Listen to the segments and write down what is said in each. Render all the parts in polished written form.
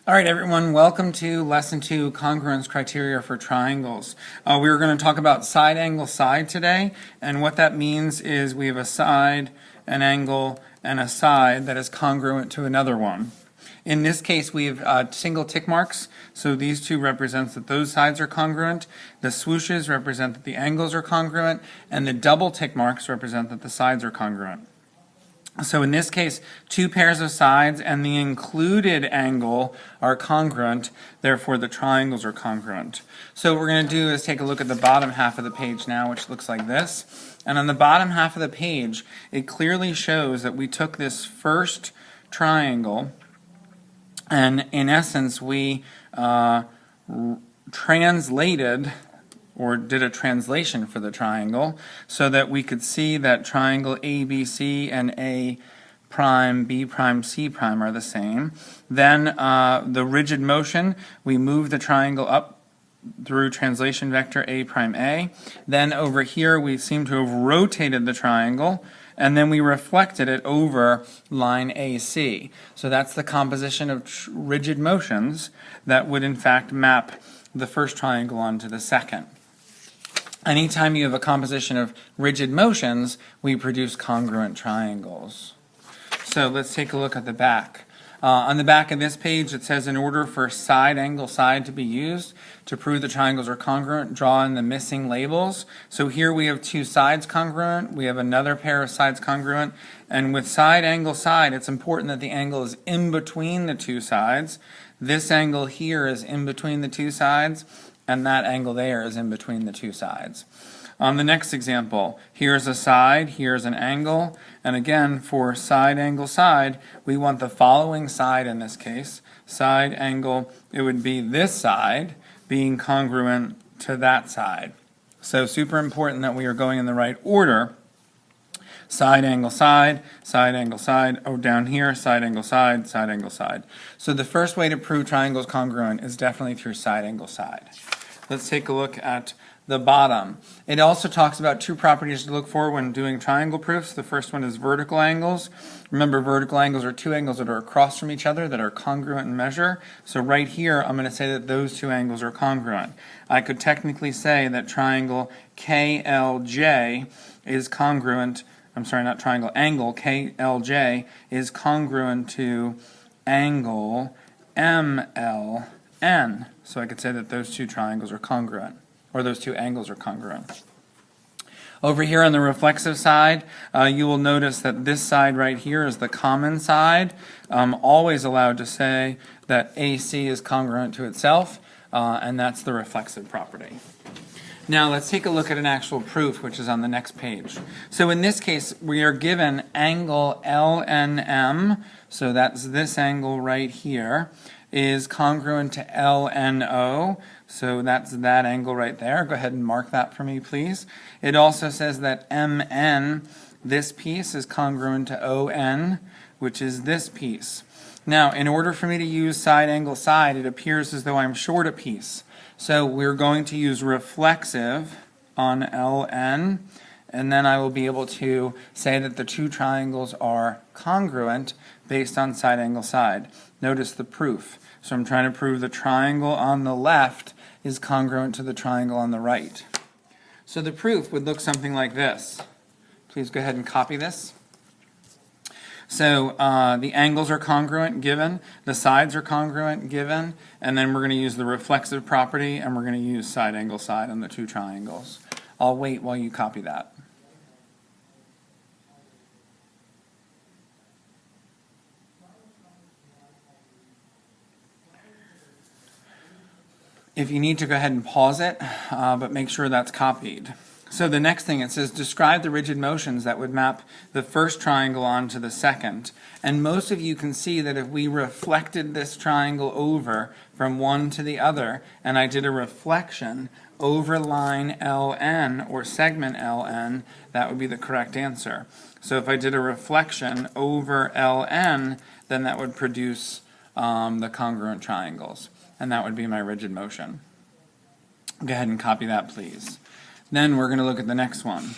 All right, everyone, welcome to Lesson 2, Congruence Criteria for Triangles. We're going to talk about side angle side today, and what that means is we have a side, an angle, and a side that is congruent to another one. In this case, we have single tick marks, so these two represent that those sides are congruent. The swooshes represent that the angles are congruent, and the double tick marks represent that the sides are congruent. So in this case, two pairs of sides and the included angle are congruent, therefore the triangles are congruent. So what we're going to do is take a look at the bottom half of the page now, which looks like this. And on the bottom half of the page, it clearly shows that we took this first triangle, and in essence we translated or did a translation for the triangle so that we could see that triangle ABC and A prime, B prime, C prime are the same. Then the rigid motion, we move the triangle up through translation vector A prime A. Then over here we seem to have rotated the triangle, and then we reflected it over line AC. So that's the composition of rigid motions that would in fact map the first triangle onto the second. Anytime you have a composition of rigid motions, we produce congruent triangles. So let's take a look at the back. On the back of this page, it says in order for side angle side to be used to prove the triangles are congruent, draw in the missing labels. So here we have two sides congruent, we have another pair of sides congruent, and with side angle side, it's important that the angle is in between the two sides. This angle here is in between the two sides, and that angle there is in between the two sides. On the next example, here's a side, here's an angle, and again for side angle side, we want the following side in this case. Side angle, it would be this side being congruent to that side. So super important that we are going in the right order. Side angle side, side angle side, oh down here, side angle side, side angle side. So the first way to prove triangles congruent is definitely through side angle side. Let's take a look at the bottom. It also talks about two properties to look for when doing triangle proofs. The first one is vertical angles. Remember, vertical angles are two angles that are across from each other that are congruent in measure. So right here, I'm going to say that those two angles are congruent. I could technically say that triangle KLJ is congruent, I'm sorry, not triangle, angle KLJ is congruent to angle MLN. So I could say that those two triangles are congruent, or those two angles are congruent. Over here on the reflexive side, you will notice that this side right here is the common side. I'm always allowed to say that AC is congruent to itself, and that's the reflexive property. Now let's take a look at an actual proof, which is on the next page. So in this case, we are given angle LNM, so that's this angle right here, is congruent to LNO, so that's that angle right there. Go ahead and mark that for me, please. It also says that MN, this piece, is congruent to ON, which is this piece. Now, in order for me to use side angle side, it appears as though I'm short a piece. So we're going to use reflexive on LN, and then I will be able to say that the two triangles are congruent based on side angle side. Notice the proof. So I'm trying to prove the triangle on the left is congruent to the triangle on the right. So the proof would look something like this. Please go ahead and copy this. So the angles are congruent given, the sides are congruent given, and then we're going to use the reflexive property, and we're going to use side angle side on the two triangles. I'll wait while you copy that. If you need to, go ahead and pause it, but make sure that's copied. So the next thing, it says describe the rigid motions that would map the first triangle onto the second. And most of you can see that if we reflected this triangle over from one to the other, and I did a reflection over line LN or segment LN, that would be the correct answer. So if I did a reflection over LN, then that would produce the congruent triangles, and that would be my rigid motion. Go ahead and copy that, please. Then we're going to look at the next one.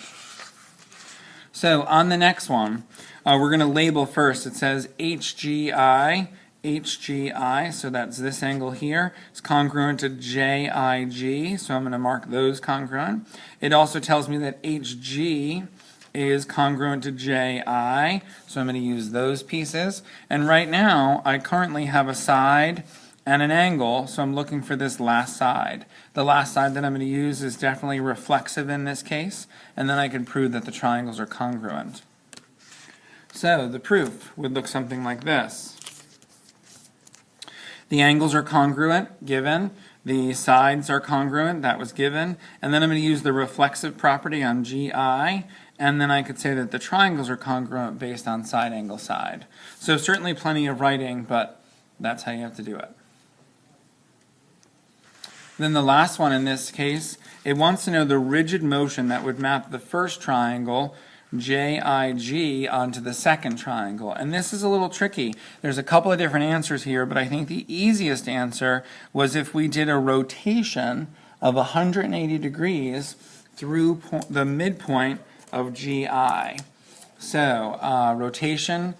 So on the next one, we're going to label first. It says HGI HGI, so that's this angle here, is congruent to JIG, so I'm going to mark those congruent. It also tells me that HG is congruent to JI, so I'm going to use those pieces. And right now, I currently have a side and an angle, so I'm looking for this last side. The last side that I'm going to use is definitely reflexive in this case, and then I can prove that the triangles are congruent. So the proof would look something like this. The angles are congruent, given. The sides are congruent, that was given. And then I'm going to use the reflexive property on GI, and then I could say that the triangles are congruent based on side angle side. So certainly plenty of writing, but that's how you have to do it. Then the last one in this case, it wants to know the rigid motion that would map the first triangle, JIG, onto the second triangle. And this is a little tricky. There's a couple of different answers here, but I think the easiest answer was if we did a rotation of 180 degrees through the midpoint of GI. So rotation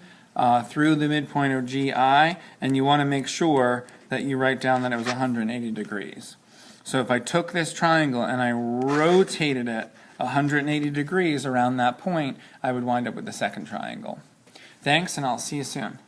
through the midpoint of GI, and you want to make sure that you write down that it was 180 degrees. So if I took this triangle and I rotated it 180 degrees around that point, I would wind up with the second triangle. Thanks, and I'll see you soon.